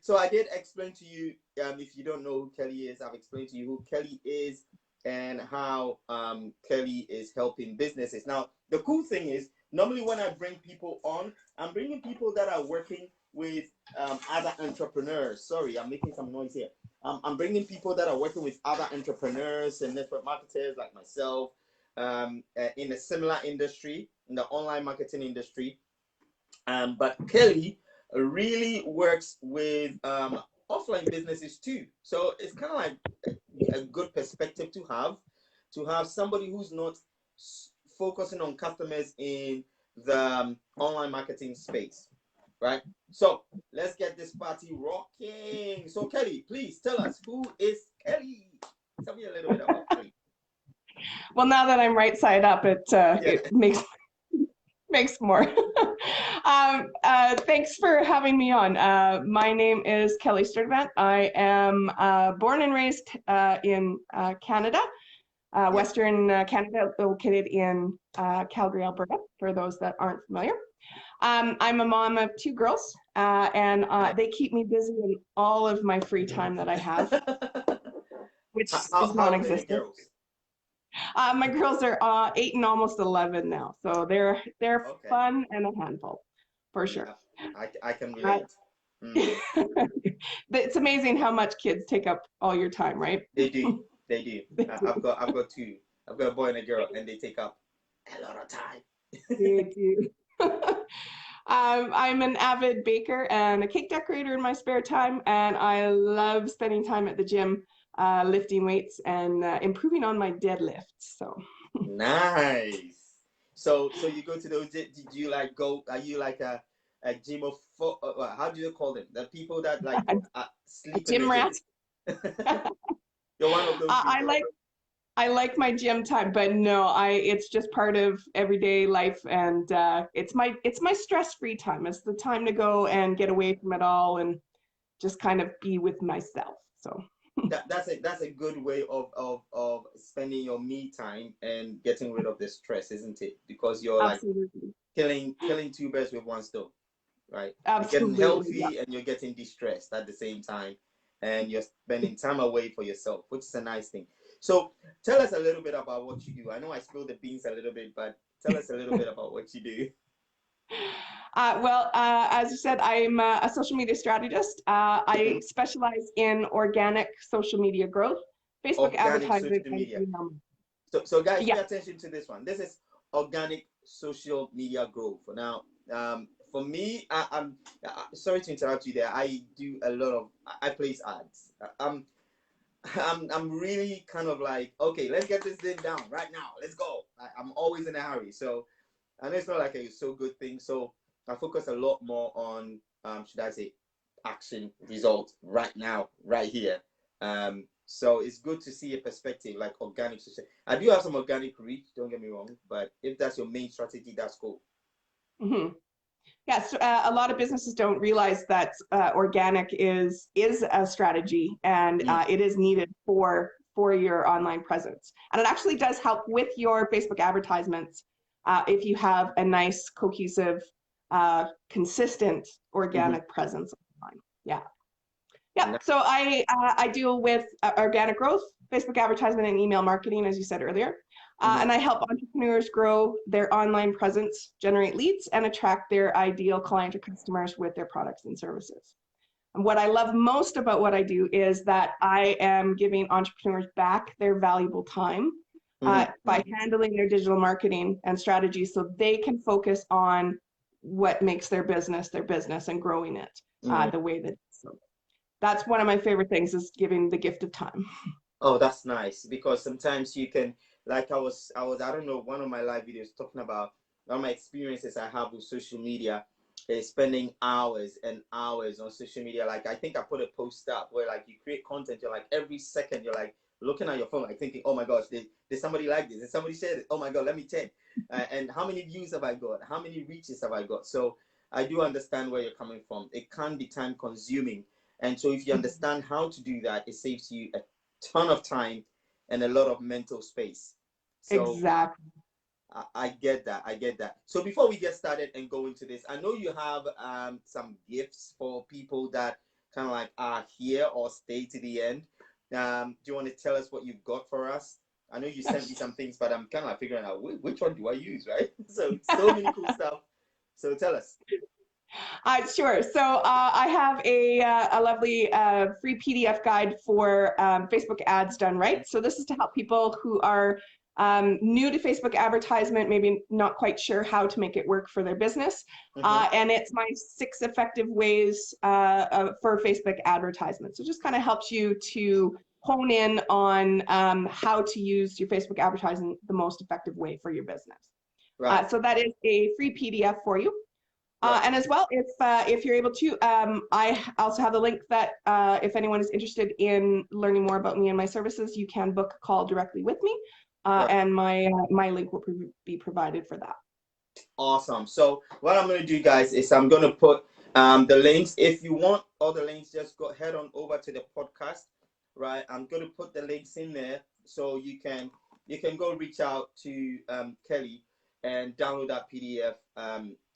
So I did explain to you, if you don't know who Kelly is, I've explained to you who Kelly is and how Kelly is helping businesses. Now, the cool thing is, normally when I bring people on, I'm bringing people that are working with other entrepreneurs. Sorry, I'm making some noise here. I'm bringing people that are working with other entrepreneurs and network marketers like myself in a similar industry, in the online marketing industry. But Kelly really works with offline businesses too. So it's kind of like a good perspective to have somebody who's not focusing on customers in the online marketing space, right? So let's get this party rocking. So Kelly, please tell us, who is Kelly? Tell me a little bit about Kelly. Well, now that I'm right side up, it makes more. Thanks for having me on. My name is Kelly Sturdivant. I am born and raised in Canada, Western Canada, located in Calgary, Alberta, for those that aren't familiar. I'm a mom of 2 girls, and they keep me busy in all of my free time that I have, which is non-existent. My girls are 8 and almost 11 now, so they're okay. Fun and a handful, for sure. I can relate. It's amazing how much kids take up all your time, right? They do. They do. I've got 2. I've got a boy and a girl, and they take up a lot of time. They do. I'm an avid baker and a cake decorator in my spare time, and I love spending time at the gym, lifting weights and improving on my deadlifts. So nice. So you go to those? Did you like go? Are you like a gym of? How do you call them? The people that like sleep gym in the rat. You're one of those. I like my gym time, but no, it's just part of everyday life, and it's my stress-free time. It's the time to go and get away from it all and just kind of be with myself. So that's a good way of spending your me time and getting rid of the stress, isn't it? Because you're absolutely killing 2 birds with 1 stone, right? Absolutely. You're getting healthy and you're getting distressed at the same time, and you're spending time away for yourself, which is a nice thing. So tell us a little bit about what you do. I know I spilled the beans a little bit, but tell us a little bit about what you do. Well, as you said, I'm a social media strategist. I specialize in organic social media growth, Facebook advertising. So guys, pay attention to this one. This is organic social media growth. Now, for me, I'm sorry to interrupt you there. I do a lot of, I place ads. I'm really kind of like, okay, let's get this thing down right now. Let's go. I'm always in a hurry. So, and it's not like a so good thing. So I focus a lot more on, should I say, action, result right now, right here. So it's good to see a perspective like organic. I do have some organic reach, don't get me wrong, but if that's your main strategy, that's cool. Mm-hmm. Yes, a lot of businesses don't realize that organic is a strategy, and it is needed for your online presence. And it actually does help with your Facebook advertisements if you have a nice, cohesive, consistent organic presence online. Yeah. So I deal with organic growth, Facebook advertisement, and email marketing, as you said earlier. And I help entrepreneurs grow their online presence, generate leads, and attract their ideal client or customers with their products and services. And what I love most about what I do is that I am giving entrepreneurs back their valuable time by handling their digital marketing and strategies so they can focus on what makes their business and growing it the way that so. That's one of my favorite things, is giving the gift of time. Oh, that's nice, because sometimes you can, like I don't know, one of my live videos talking about one of my experiences I have with social media is spending hours and hours on social media. Like, I think I put a post up where like you create content, you're like every second you're like looking at your phone, like thinking, oh my gosh, did somebody like this? Did somebody share this? Oh my God, let me check. And how many views have I got? How many reaches have I got? So I do understand where you're coming from. It can be time consuming. And so if you understand how to do that, it saves you a ton of time and a lot of mental space. So exactly. I get that. So before we get started and go into this, I know you have some gifts for people that kind of like are here or stay to the end. Do you want to tell us what you've got for us? I know you sent me some things, but I'm kind of like figuring out which one do I use, right? So many cool stuff. So tell us. Sure. So I have a lovely free PDF guide for Facebook ads done right. So this is to help people who are new to Facebook advertisement, maybe not quite sure how to make it work for their business. And it's my 6 effective ways for Facebook advertisement. So it just kind of helps you to hone in on how to use your Facebook advertising the most effective way for your business. Right. So that is a free PDF for you. And as well, if you're able to, I also have the link that if anyone is interested in learning more about me and my services, you can book a call directly with me, and my link will be provided for that. Awesome. So what I'm going to do, guys, is I'm going to put the links. If you want all the links, just go head on over to the podcast, right? I'm going to put the links in there so you can go reach out to Kelly and download that PDF.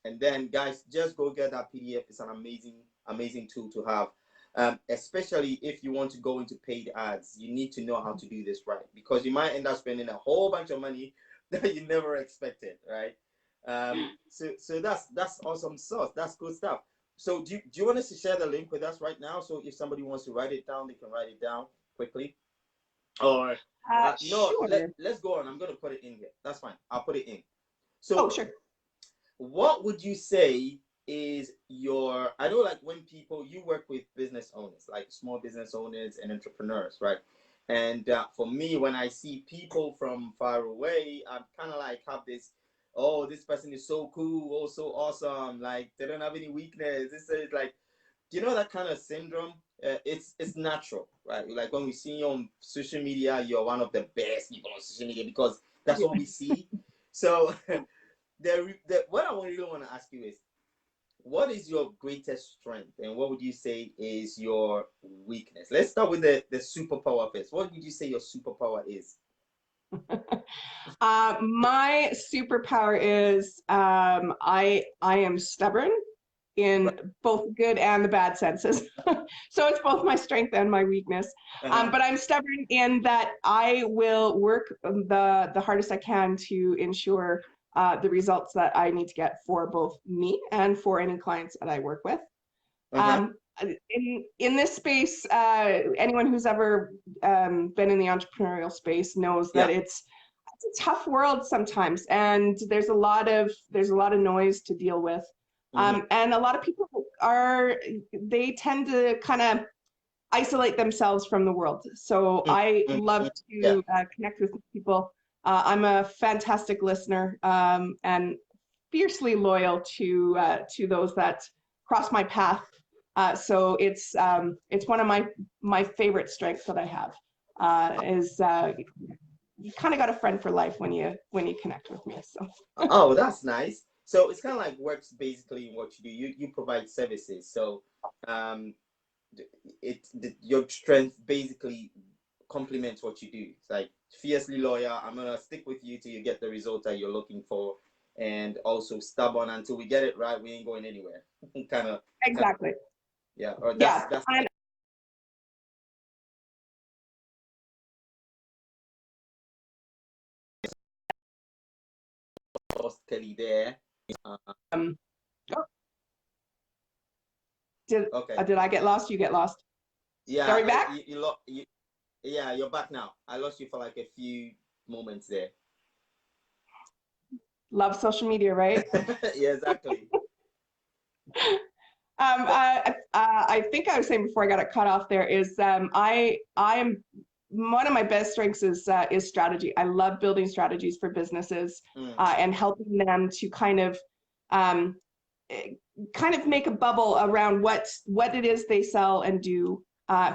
And then, guys, just go get that PDF. It's an amazing tool to have, especially if you want to go into paid ads. You need to know how to do this right, because you might end up spending a whole bunch of money that you never expected, right? So that's awesome sauce. That's good stuff. So do you want us to share the link with us right now? So if somebody wants to write it down, they can write it down quickly. Or no, sure. let's go on. I'm going to put it in here. That's fine. I'll put it in. So sure. What would you say is I know, like, when you work with business owners, like small business owners and entrepreneurs, right? And for me, when I see people from far away, I'm kind of like have this, oh, this person is so cool, oh, so awesome, like they don't have any weakness. This is like, that kind of syndrome. It's natural, right? Like when we see you on social media, you're one of the best people on social media because that's what we see. So what I really want to ask you is, what is your greatest strength and what would you say is your weakness? Let's start with the superpower first. What would you say your superpower is? My superpower is I am stubborn in both good and the bad senses. So it's both my strength and my weakness. But I'm stubborn in that I will work the hardest I can to ensure the results that I need to get for both me and for any clients that I work with. In this space, anyone who's ever been in the entrepreneurial space knows that it's a tough world sometimes, and there's a lot of noise to deal with. And a lot of people they tend to kind of isolate themselves from the world. So I love to connect with people. I'm a fantastic listener and fiercely loyal to those that cross my path. So it's one of my favorite strengths that I have is you kind of got a friend for life when you connect with me. So. Oh, that's nice. So it's kind of like works basically in what you do. You provide services. So your strength basically complements what you do. It's like fiercely loyal. I'm gonna stick with you till you get the result that you're looking for, and also stubborn until we get it right. We ain't going anywhere. kind of exactly. Yeah. Or that's lost Kelly there. Did I get lost? You get lost. Yeah. Are we back? Yeah, you're back now. I lost you for like a few moments there. Love social media, right? Yeah, exactly. I think I was saying before I got it cut off there is I am one of my best strengths is strategy. I love building strategies for businesses and helping them to kind of make a bubble around what it is they sell and do,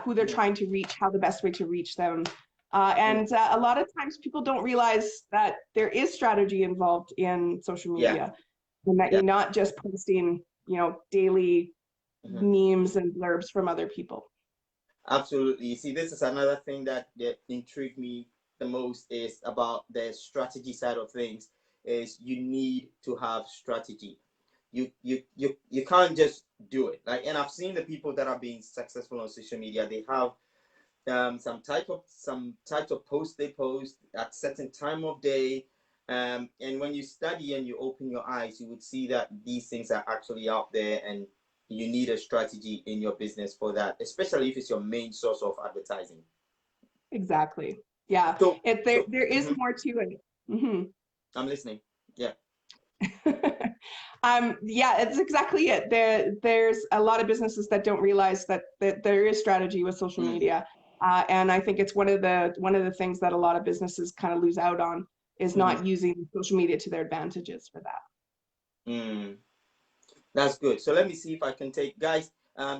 who they're trying to reach, how the best way to reach them. And a lot of times people don't realize that there is strategy involved in social media, and that you're not just posting, daily memes and blurbs from other people. Absolutely. See, this is another thing that intrigued me the most is about the strategy side of things. Is you need to have strategy. you can't just do it. Like, and I've seen the people that are being successful on social media. They have some types of posts they post at certain time of day. And when you study and you open your eyes, you would see that these things are actually out there, and you need a strategy in your business for that, especially if it's your main source of advertising. Exactly. Yeah. So, There is more to it. Mm-hmm. I'm listening. Yeah. Yeah, it's exactly it. There's a lot of businesses that don't realize that there is strategy with social media, and I think it's one of the things that a lot of businesses kind of lose out on is not using social media to their advantages for that. That's good. So let me see if I can take, guys,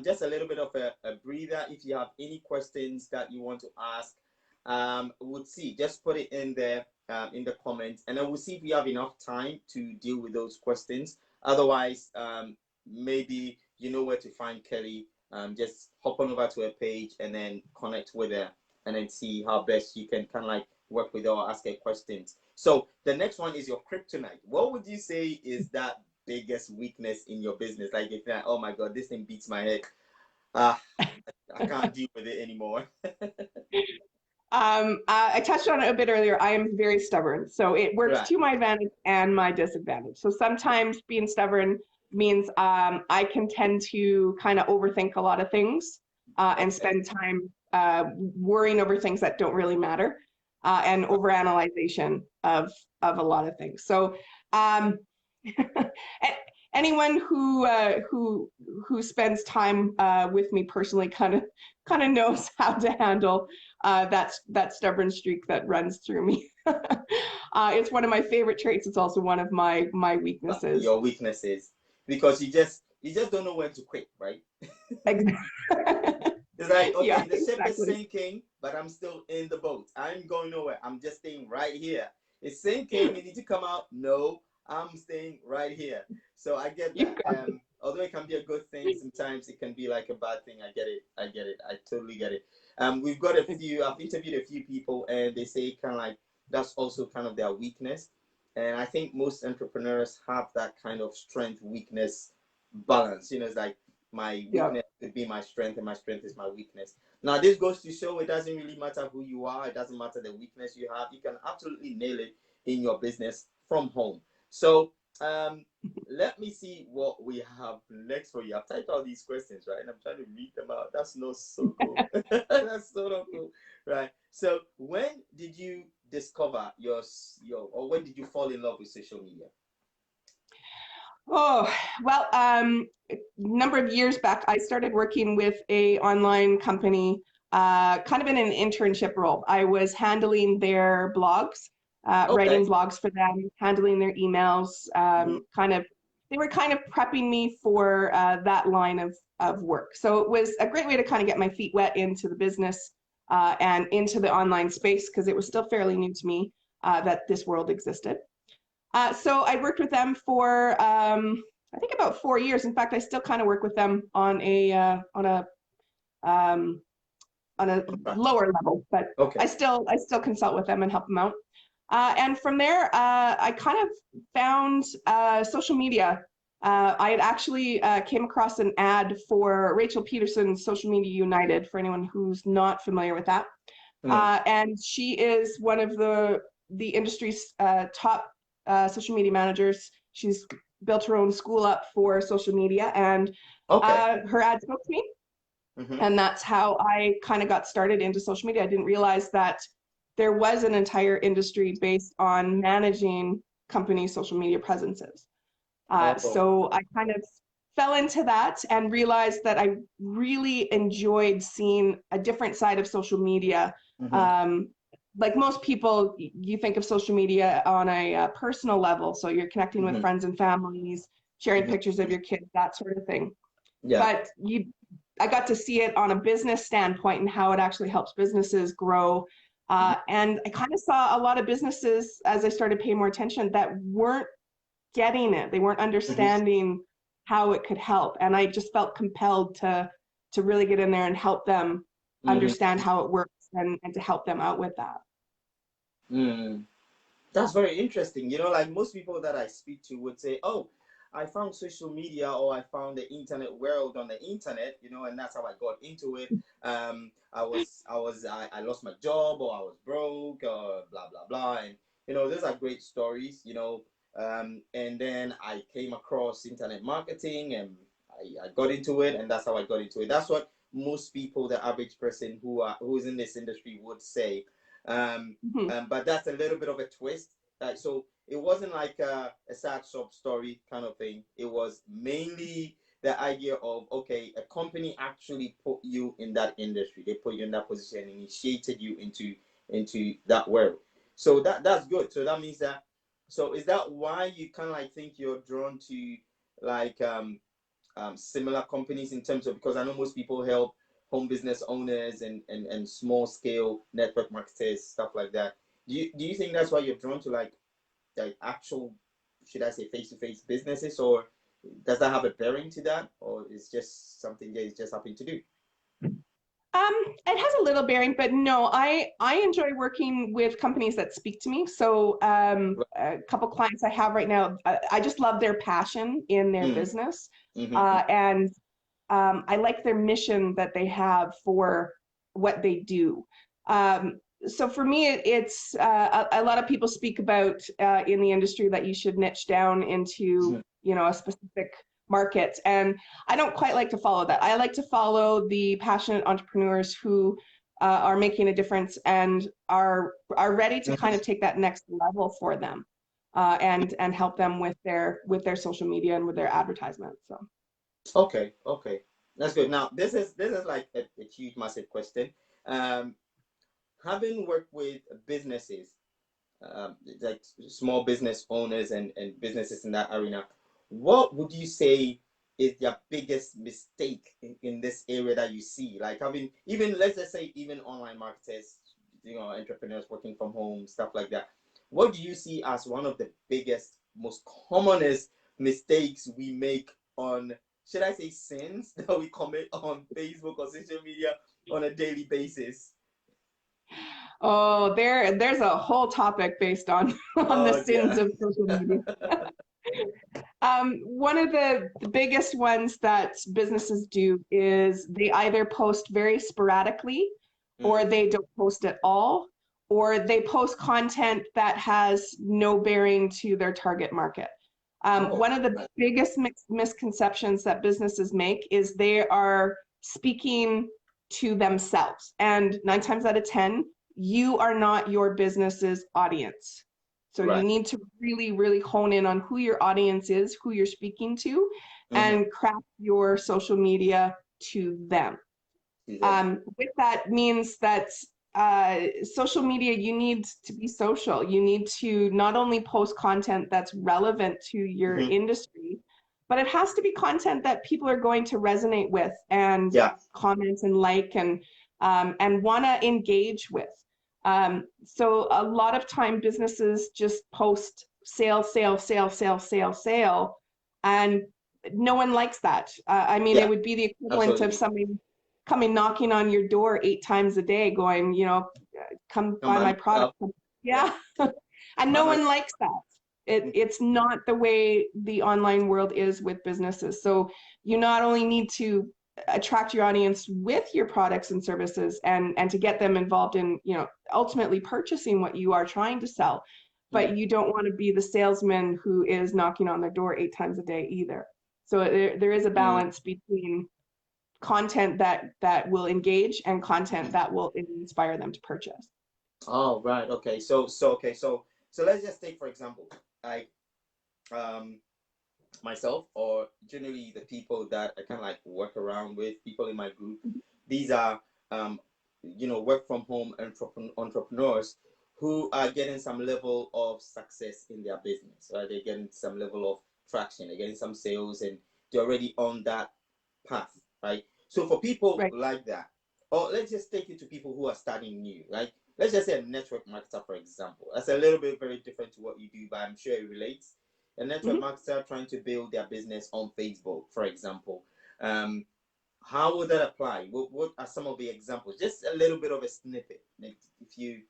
just a little bit of a breather. If you have any questions that you want to ask, we'll see. Just put it in there in the comments, and then we'll see if we have enough time to deal with those questions. Otherwise, maybe you know where to find Kelly. Just hop on over to her page and then connect with her, and then see how best you can kind of like work with her or ask her questions. So the next one is your kryptonite. What would you say is that biggest weakness in your business? Like, if you're like, oh my God, this thing beats my head. I can't deal with it anymore. I touched on it a bit earlier. I am very stubborn, so it works Right. to my advantage and my disadvantage. So sometimes being stubborn means I can tend to kind of overthink a lot of things and spend time worrying over things that don't really matter and overanalyzation of a lot of things. So anyone who spends time with me personally kind of knows how to handle that stubborn streak that runs through me. It's one of my favorite traits. It's also one of my weaknesses. Your weaknesses, because you just don't know when to quit, right? Exactly. It's like, okay, yeah, the ship is exactly. sinking, but I'm still in the boat. I'm going nowhere. I'm just staying right here. It's sinking. You need to come out. No, I'm staying right here. So I get that. Although it can be a good thing, sometimes it can be like a bad thing. I get it. I totally get it. We've got I've interviewed a few people, and they say kind of like that's also kind of their weakness. And I think most entrepreneurs have that kind of strength weakness balance. You know, it's like my weakness could be my strength, and my strength is my weakness. Now, this goes to show it doesn't really matter who you are. It doesn't matter the weakness you have. You can absolutely nail it in your business from home. So let me see what we have next for you. I've typed all these questions, right? And I'm trying to read them out. That's not so cool. That's so not cool, right? So when did you discover or when did you fall in love with social media? Oh, well, a number of years back, I started working with a online company, kind of in an internship role. I was handling their blogs, writing blogs for them, handling their emails, they were kind of prepping me for that line of work. So it was a great way to kind of get my feet wet into the business and into the online space, because it was still fairly new to me that this world existed. So I worked with them for I think about 4 years. In fact, I still kind of work with them on a lower level, but I still consult with them and help them out. And from there, I kind of found social media. I had actually came across an ad for Rachel Peterson's Social Media United, for anyone who's not familiar with that. And she is one of the industry's top social media managers. She's built her own school up for social media, and her ad spoke to me. And that's how I kind of got started into social media. I didn't realize that there was an entire industry based on managing company social media presences. So I kind of fell into that and realized that I really enjoyed seeing a different side of social media. Like most people, you think of social media on a personal level. So you're connecting with friends and families, sharing pictures of your kids, that sort of thing. But I got to see it on a business standpoint and how it actually helps businesses grow. And I kind of saw a lot of businesses, as I started paying more attention, that weren't getting it. They weren't understanding how it could help. And I just felt compelled to really get in there and help them understand how it works and to help them out with that. That's very interesting. You know, like most people that I speak to would say, oh, I found social media, or I found the internet world on the internet, you know, and that's how I got into it. I lost my job, or I was broke, or blah blah blah, and you know, those are great stories, you know. And then I came across internet marketing, and I got into it, and that's how I got into it. That's what most people, the average person who's in this industry, would say. But that's a little bit of a twist. So it wasn't like a sad sob story kind of thing. It was mainly the idea of, okay, a company actually put you in that industry. They put you in that position, initiated you into that world. So that's good. So that means that. So is that why you kind of like think you're drawn to like similar companies, in terms of, because I know most people help home business owners and small scale network marketers, stuff like that. Do you think that's why you're drawn to like actual, should I say, face to face businesses, or does that have a bearing to that, or is just something that is just happening to do? It has a little bearing, but no, I enjoy working with companies that speak to me. So a couple clients I have right now, I just love their passion in their business, and I like their mission that they have for what they do. So for me, it's a lot of people speak about in the industry that you should niche down into, you know, a specific market. And I don't quite like to follow that. I like to follow the passionate entrepreneurs who are making a difference and are ready to kind of take that next level for them, and help them with their social media and with their advertisements. So. Okay, that's good. Now this is like a huge, massive question. Um, Having worked with businesses, like small business owners and businesses in that arena, what would you say is their biggest mistake in this area that you see? Like having, even, let's just say, even online marketers, you know, entrepreneurs working from home, stuff like that. What do you see as one of the biggest, most commonest mistakes we make on, should I say, sins that we commit on Facebook or social media on a daily basis? Oh, there's a whole topic based on on the Oh sins yeah. of social media. One of the biggest ones that businesses do is they either post very sporadically, or they don't post at all, or they post content that has no bearing to their target market. Oh, One of the biggest misconceptions that businesses make is they are speaking to themselves. And 9 times out of 10, you are not your business's audience. So you right. need to really, really hone in on who your audience is, who you're speaking to, and craft your social media to them. With that means that social media, you need to be social. You need to not only post content that's relevant to your industry, but it has to be content that people are going to resonate with and Yeah. comment and like and want to engage with. So a lot of time businesses just post sale, sale, sale, sale, sale, sale, and no one likes that. I mean, it Yeah. would be the equivalent of Absolutely. somebody coming knocking on your door 8 times a day going, you know, come Come buy my on. product. Yeah. Yeah. And no Mama. one likes that. It's not the way the online world is with businesses. So you not only need to attract your audience with your products and services and to get them involved in, you know, ultimately purchasing what you are trying to sell, but you don't want to be the salesman who is knocking on their door 8 times a day either. So there is a balance between content that will engage and content that will inspire them to purchase. Oh, right. Okay. Okay. So let's just take, for example, like um myself, or generally the people that I kind of like work around with, people in my group. These are work from home entrepreneurs who are getting some level of success in their business. Right? They're getting some level of traction. They're getting some sales, and they're already on that path. Right. So for people Right. like that, or let's just take it to people who are starting new. Like, let's just say a network marketer, for example. That's a little bit very different to what you do, but I'm sure it relates. A network marketer trying to build their business on Facebook, for example. Um, how would that apply? What are some of the examples? Just a little bit of a snippet, like if you.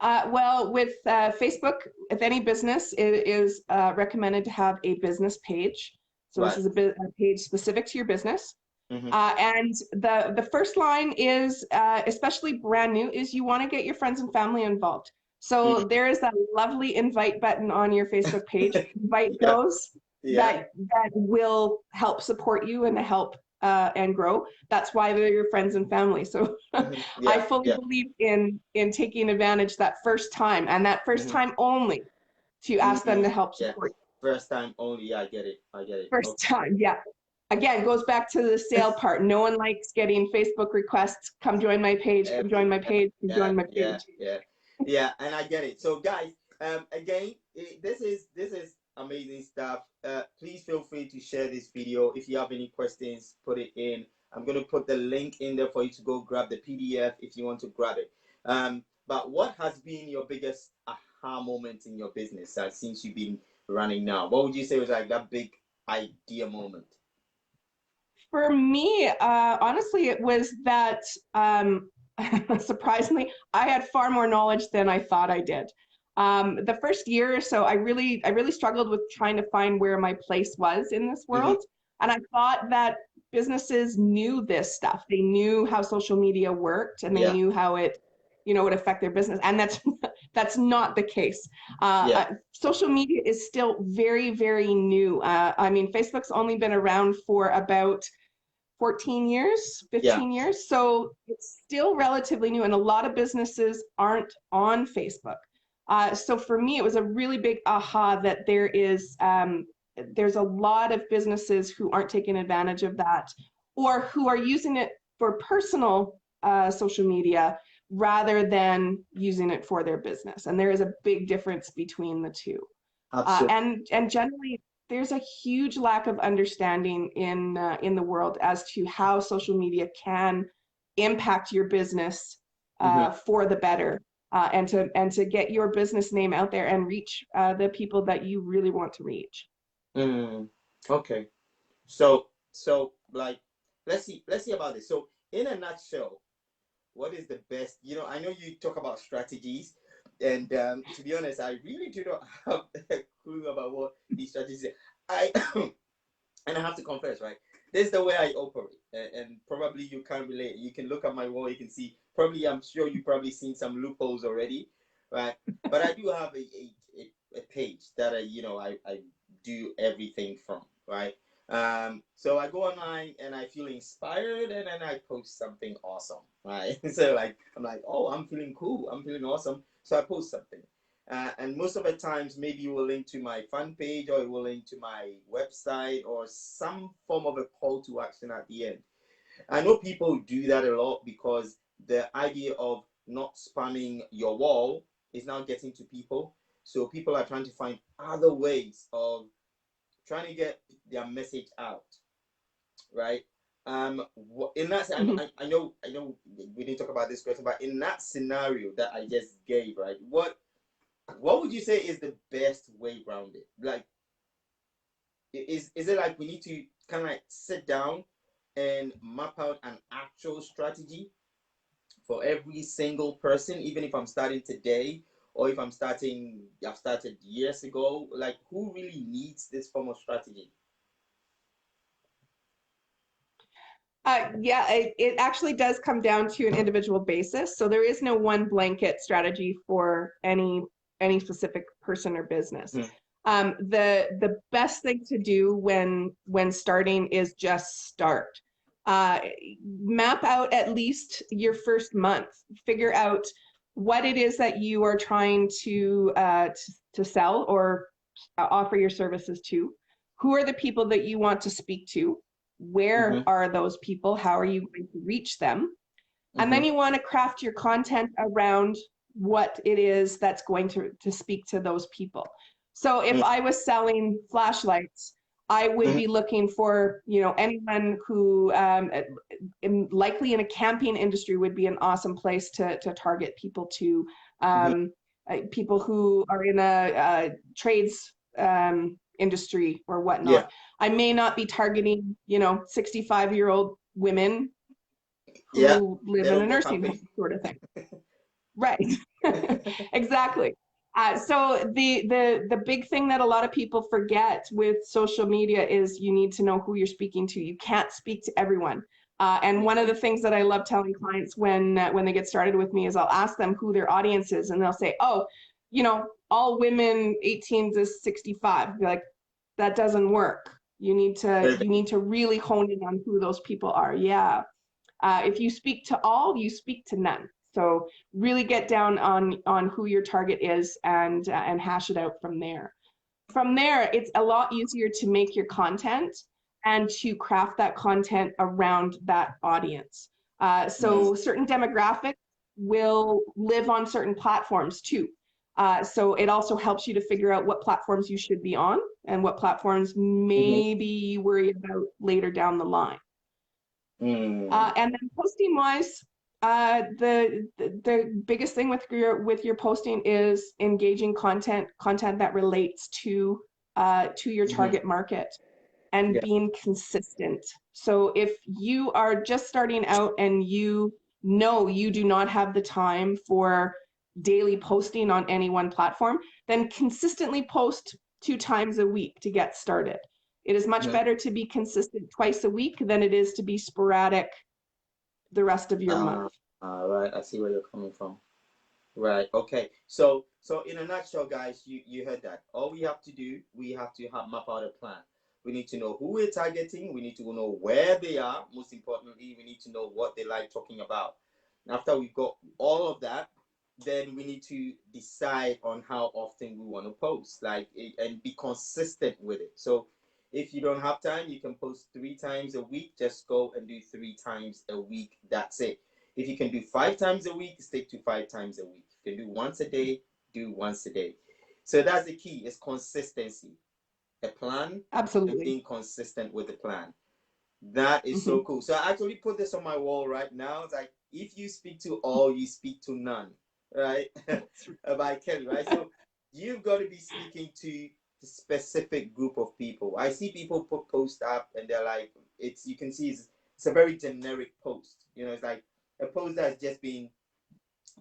Well, with Facebook, if any business, it is recommended to have a business page. So Right. this is a page specific to your business. Mm-hmm. And the first line is, especially brand new, is you want to get your friends and family involved. So Mm-hmm. there is that lovely invite button on your Facebook page. Invite Yeah. those Yeah. that will help support you and help and grow. That's why they're your friends and family. So Mm-hmm. I Yeah. fully Yeah. believe in taking advantage that first time, and that first Mm-hmm. time only, to ask them Mm-hmm. to help Yeah. support you. First time only. Yeah, I get it. I get it. First Okay. time, yeah. Again, goes back to the sale part. No one likes getting Facebook requests. Come join my page. Come join my page. Come Yeah, join my yeah, page. yeah, yeah, and I get it. So, guys, again, this is amazing stuff. Please feel free to share this video. If you have any questions, put it in. I'm gonna put the link in there for you to go grab the PDF if you want to grab it. But what has been your biggest aha moment in your business since you've been running now? What would you say was like that big idea moment? For me, honestly, it was that surprisingly, I had far more knowledge than I thought I did. The first year or so, I really struggled with trying to find where my place was in this Mm-hmm. world, and I thought that businesses knew this stuff. They knew how social media worked, and they Yeah, knew how it, would affect their business, and that's not the case. yeah, Social media is still very, very new. I mean, Facebook's only been around for about 14 years, yeah. 15 years. So it's still relatively new, and a lot of businesses aren't on Facebook. So for me, it was a really big aha that there's a lot of businesses who aren't taking advantage of that, or who are using it for personal social media rather than using it for their business. And there is a big difference between the two. Absolutely. And generally, there's a huge lack of understanding in the world as to how social media can impact your business Mm-hmm. for the better, and to get your business name out there and reach the people that you really want to reach. Mm, okay. So like let's see about this. So in a nutshell, what is the best? I know you talk about strategies, and to be honest, I really do not have a clue about what these strategies are. I and I have to confess, right? This is the way I operate, and probably you can relate. You can look at my wall, you can see. Probably, I'm sure you probably seen some loopholes already, right? But I do have a page that I do everything from, right? So I go online and I feel inspired, and then I post something awesome, right? So like I'm like, oh, I'm feeling cool, I'm feeling awesome, so I post something. And most of the times, maybe you will link to my fan page, or it will link to my website, or some form of a call to action at the end. I know people do that a lot because the idea of not spamming your wall is now getting to people. So people are trying to find other ways of trying to get their message out, right? In that, Mhm. I know, we didn't talk about this question, but in that scenario that I just gave, right? What would you say is the best way around it? Like, is it like we need to kind of like sit down and map out an actual strategy for every single person, even if I'm starting today, or if I've started years ago? Like, who really needs this form of strategy? Yeah, it actually does come down to an individual basis. So there is no one blanket strategy for any specific person or business. Mhm. The best thing to do when starting is just start. Uh, Map out at least your first month. Figure out what it is that you are trying to sell or offer your services to. Who are the people that you want to speak to? Where Mm-hmm. are those people? How are you going to reach them? And Mm-hmm. then you want to craft your content around what it is that's going to speak to those people. So if I was selling flashlights, I would Mm-hmm. be looking for, anyone who likely in a camping industry would be an awesome place to target people to. Mm-hmm. People who are in a trades industry or Yeah, whatnot. I may not be targeting, 65-year-old women yeah. who live They in a don't go nursing camping. home sort of thing. Right. Exactly. So the big thing that a lot of people forget with social media is you need to know who you're speaking to. You can't speak to everyone. And one of the things that I love telling clients when they get started with me is I'll ask them who their audience is, and they'll say, "Oh, all women 18 to 65." Be like, that doesn't work. You need to really hone in on who those people are. Yeah. If you speak to all, you speak to none. So really get down on who your target is and hash it out from there. From there, it's a lot easier to make your content and to craft that content around that audience. So certain demographics will live on certain platforms too. So it also helps you to figure out what platforms you should be on and what platforms maybe you worry about later down the line. And then posting wise, the biggest thing with your posting is engaging content that relates to your target market and being consistent. So if you are just starting out and you do not have the time for daily posting on any one platform, then consistently post 2 times a week to get started. It is much better to be consistent twice a week than it is to be sporadic the rest of your month. Right, I see where you're coming from. Right. Okay. So in a nutshell, guys, you heard that. All we have to do, we have to map out a plan. We need to know who we're targeting. We need to know where they are. Most importantly, we need to know what they like talking about. After we've got all of that, then we need to decide on how often we want to post, and be consistent with it. So if you don't have time, you can post 3 times a week. Just go and do 3 times a week. That's it. If you can do 5 times a week, stick to 5 times a week. If you can do once a day, do once a day. So that's the key, is consistency. A plan. Absolutely. And being consistent with the plan. That is so cool. So I actually put this on my wall right now. It's like, if you speak to all, you speak to none. Right? By Kelly, right? So you've got to be speaking to the specific group of people. I see people put post up and they're like, you can see it's a very generic post. It's like a post that's just being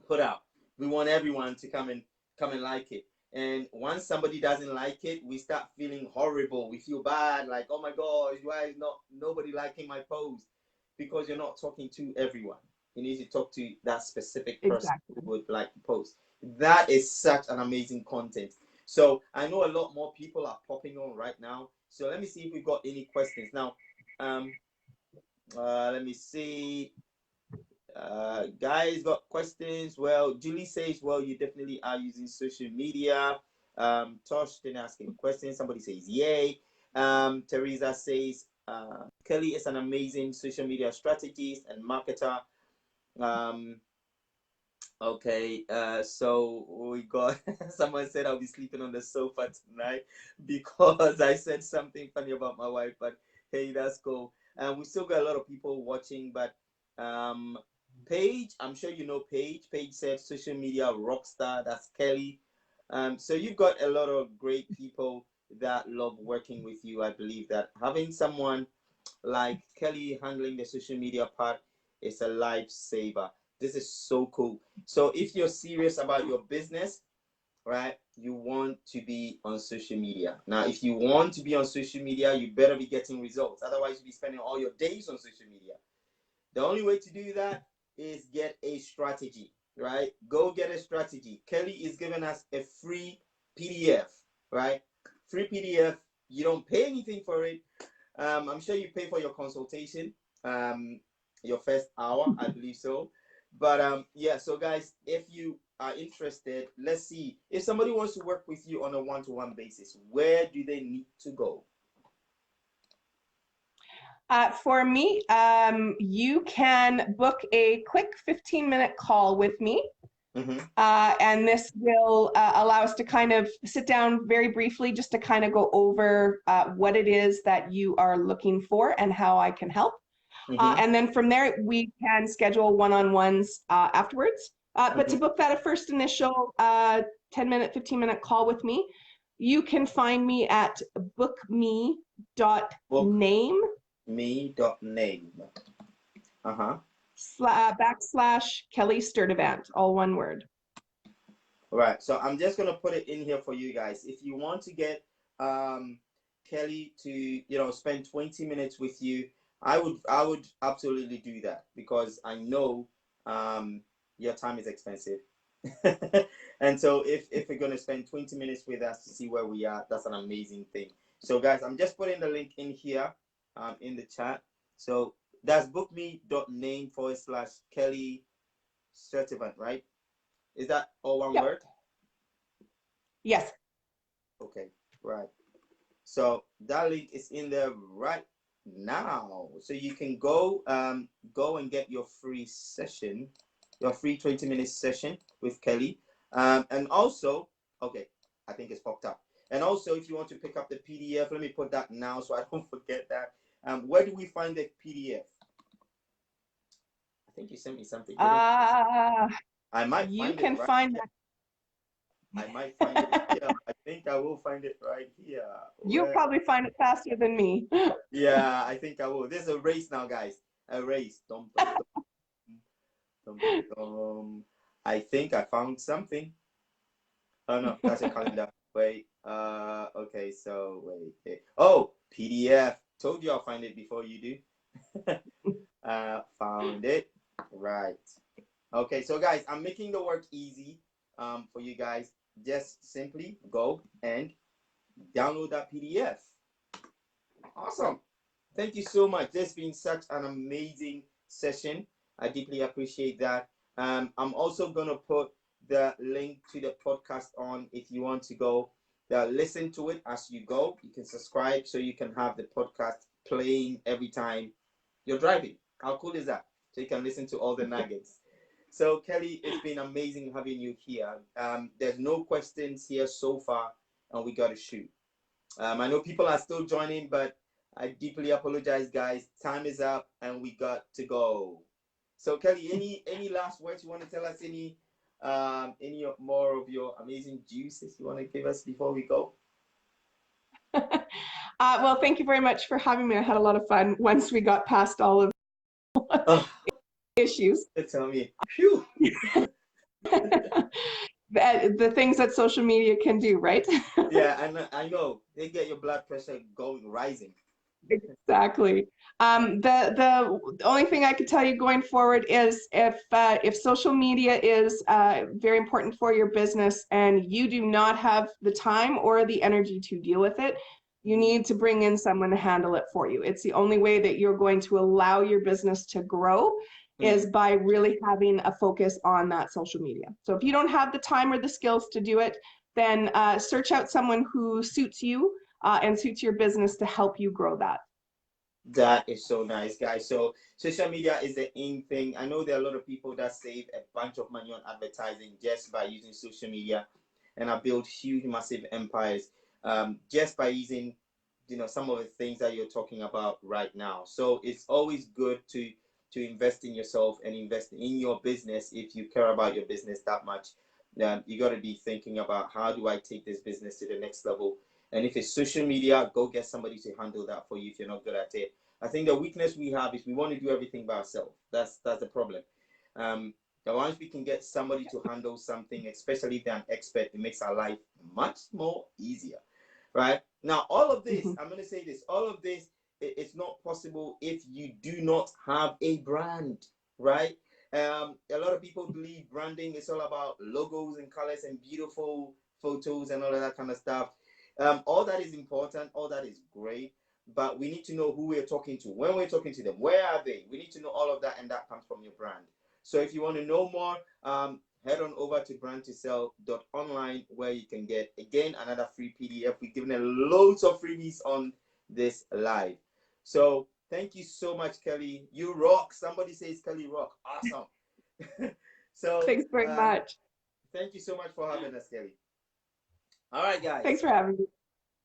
put out. We want everyone to come and like it. And once somebody doesn't like it, we start feeling horrible. We feel bad, like, oh my gosh, why is nobody liking my post? Because you're not talking to everyone. You need to talk to that specific person who would like the post. That is such an amazing content. So I know a lot more people are popping on right now. So let me see if we've got any questions. Now, let me see. Guys got questions. Well, Julie says, well, you definitely are using social media. Tosh didn't ask any questions. Somebody says, yay. Teresa says, Kelly is an amazing social media strategist and marketer. Okay, so we got someone said I'll be sleeping on the sofa tonight because I said something funny about my wife, but hey, that's cool. And we still got a lot of people watching, but Paige, I'm sure you know Paige. Paige said social media rockstar. That's Kelly. So you've got a lot of great people that love working with you. I believe that having someone like Kelly handling the social media part is a lifesaver. This is so cool. So if you're serious about your business, right, you want to be on social media. Now, if you want to be on social media, you better be getting results. Otherwise, you'll be spending all your days on social media. The only way to do that is get a strategy, right? Go get a strategy. Kelly is giving us a free PDF, right? Free PDF. You don't pay anything for it. I'm sure you pay for your consultation, your first hour, I believe so. But yeah, so guys, if you are interested, let's see. If somebody wants to work with you on a one-to-one basis, where do they need to go? For me, you can book a quick 15-minute call with me. And this will allow us to kind of sit down very briefly just to kind of go over what it is that you are looking for and how I can help. And then from there, we can schedule one-on-ones afterwards. But to book that first initial 10-minute, 15-minute call with me, you can find me at bookme.name. Me.name. / Kelly Sturdivant, all one word. All right. So I'm just gonna put it in here for you guys. If you want to get Kelly to spend 20 minutes with you, I would absolutely do that because I know your time is expensive. And so if we're gonna spend 20 minutes with us to see where we are, that's an amazing thing. So guys, I'm just putting the link in here in the chat. So that's bookme.name/Kelly Sturdivant, right? Is that all one word? Yes. Okay, right. So that link is in there right now. So you can go and get your free session, your free 20-minute session with Kelly. And also, okay, I think it's popped up. And also, if you want to pick up the PDF, let me put that now so I don't forget that. Where do we find the PDF? I think you sent me something. I might you find can it right find here. that. I might find it here. I think I will find it right here. You'll probably find it faster than me. Yeah, I think I will. This is a race now, guys. A race. Dum, dum, dum, dum, dum. I think I found something. Oh no, that's a calendar. Wait. Okay. So wait. Oh, PDF. Told you I'll find it before you do. Found it. Right. Okay. So guys, I'm making the work easy. For you guys, just simply go and download that PDF. Awesome. Thank you so much. This has been such an amazing session. I deeply appreciate that. I'm also going to put the link to the podcast on if you want to go listen to it as you go. You can subscribe so you can have the podcast playing every time you're driving. How cool is that? So you can listen to all the nuggets. So Kelly, it's been amazing having you here. There's no questions here so far, and we got to shoot. I know people are still joining, but I deeply apologize, guys. Time is up, and we got to go. So Kelly, any last words you want to tell us? Any more of your amazing juices you want to give us before we go? Well, thank you very much for having me. I had a lot of fun once we got past all of issues. Tell me. Phew. The things that social media can do, right? Yeah, I know. They get your blood pressure rising. Exactly. The only thing I could tell you going forward is if social media is very important for your business and you do not have the time or the energy to deal with it, you need to bring in someone to handle it for you. It's the only way that you're going to allow your business to grow is by really having a focus on that social media. So if you don't have the time or the skills to do it, then search out someone who suits you and suits your business to help you grow that. That is so nice, guys. So social media is the in thing. I know there are a lot of people that save a bunch of money on advertising just by using social media and have built huge, massive empires just by using, some of the things that you're talking about right now. So it's always good to invest in yourself and invest in your business if you care about your business that much. You got to be thinking about how do I take this business to the next level. And if it's social media, go get somebody to handle that for you if you're not good at it. I think the weakness we have is we want to do everything by ourselves. That's the problem. Once we can get somebody to handle something, especially if they're an expert, it makes our life much more easier. Right? Now, all of this, I'm going to say this, all of this, it's not possible if you do not have a brand, right? A lot of people believe branding is all about logos and colors and beautiful photos and all of that kind of stuff. All that is important, all that is great, but we need to know who we're talking to, when we're talking to them, where are they? We need to know all of that, and that comes from your brand. So if you want to know more, head on over to brandtosell.online where you can get, again, another free PDF. We've given loads of freebies on this live. So thank you so much, Kelly. You rock. Somebody says Kelly rock. Awesome. So thanks very much. Thank you so much for having us, Kelly. All right, guys. Thanks for having me.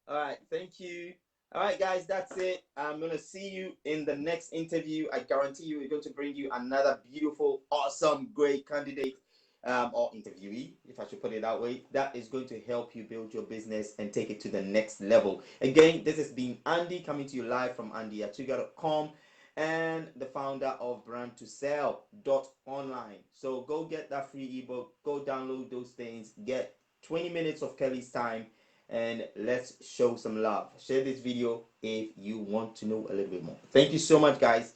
All right, thank you. All right, guys, that's it. I'm going to see you in the next interview. I guarantee you we're going to bring you another beautiful, awesome, great candidate or interviewee, if I should put it that way, that is going to help you build your business and take it to the next level. Again, this has been Andy coming to you live from andyatuga.com. and the founder of brand2sell.online. So go get that free ebook, go download those things, get 20 minutes of Kelly's time, and let's show some love. Share this video if you want to know a little bit more. Thank you so much, guys.